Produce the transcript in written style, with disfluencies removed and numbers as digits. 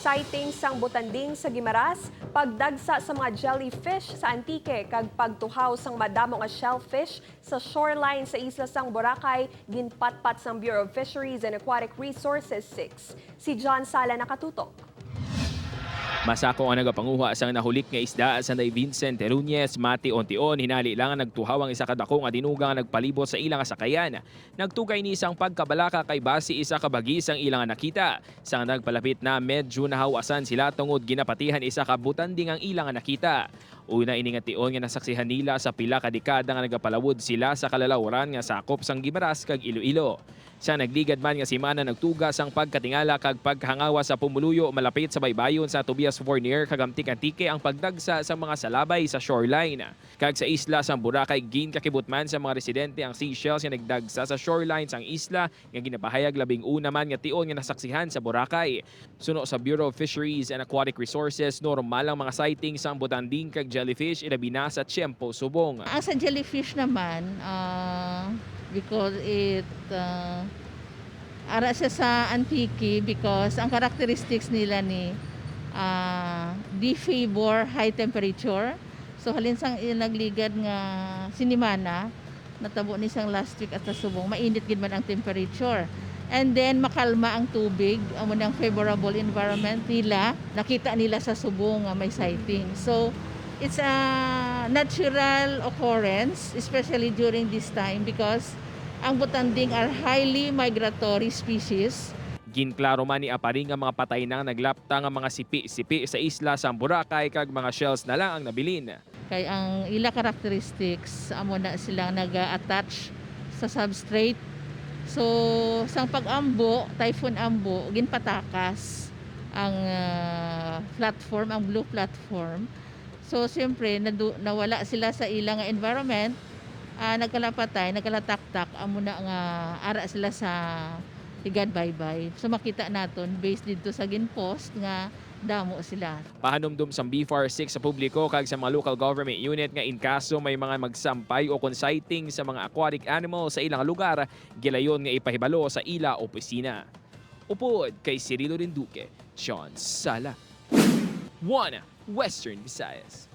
sighting sang butanding sa Guimaras, pagdagsa sa mga jellyfish sa Antique kag pagtuhaw sang madamo nga shellfish sa shoreline sa isla sang Boracay ginpatpat sang Bureau of Fisheries and Aquatic Resources 6. Si John Sala nakatutok. Masako ang nagapanguha sang nahulik nga isda sa Day Vincent Teruñez, Mati Ontion, hinali lang ang nagtuhaw ang isa kadako nga dinugang nagpalibot sa ilang sakayan. Nagtugay ni isang pagkabalaka kay basi isa ka bagis ang ilang nakita. Sang nagpalapit na medyo nahawasan sila tungod ginapatihan isa ka butanding ang ilang nakita. Una ini nga tion nga nasaksihan nila sa pila ka dekada nga nagapalawod sila sa kalalawran nga sakop sang Guimaras kag Iloilo. Sa nagligad man nga simana nagtugas ang pagkatingala kag paghangawa sa pumuluyo malapit sa baybayon sa Tobias Fournier kag Antique ang pagdagsa sa mga salabay sa shoreline. Kag sa isla sang Boracay ginkakibot man sa mga residente ang seashells nga nagdagsa sa shoreline sang isla nga ginapahayag labing una man nga tion nga nasaksihan sa Boracay. Suno sa Bureau of Fisheries and Aquatic Resources, normal ang mga sightings sang butanding kag jellyfish ilabi na sa Tiempo Subong. Ang sa jellyfish naman, because ara siya sa Antique because ang characteristics nila ni di favor high temperature. So halin sang nagligad nga sinimana natabo ni sang last week at sa Subong mainit gid man ang temperature. And then makalma ang tubig, amo nang favorable environment nila. Nakita nila sa Subong nga may sighting. So it's a natural occurrence, especially during this time because ang butanding are highly migratory species. Ginklaro man ni Aparing nga mga patay nang naglapta nga mga sipi-sipi sa isla sa Boracay kag mga shells na lang ang nabilin. Kay ang ila characteristics amo na silang naga-attach sa substrate. So sang pag-ambo, typhoon ambo, ginpatakas ang platform, ang blue platform. So siyempre nawala sila sa ilang environment. Nagkalapatay, nagkalataktak, amo na nga ara sila sa higad baybay. So makita naton based dito sa ginpost nga damo sila. Pahanumdum sa BFAR 6 sa publiko kag sa mga local government unit nga in kaso may mga magsampay o sighting sa mga aquatic animals sa ilang lugar, gilayon nga ipahibalo sa ila opisina. Upod kay Cirilo Rinduque, John Sala. 1 Western Visayas.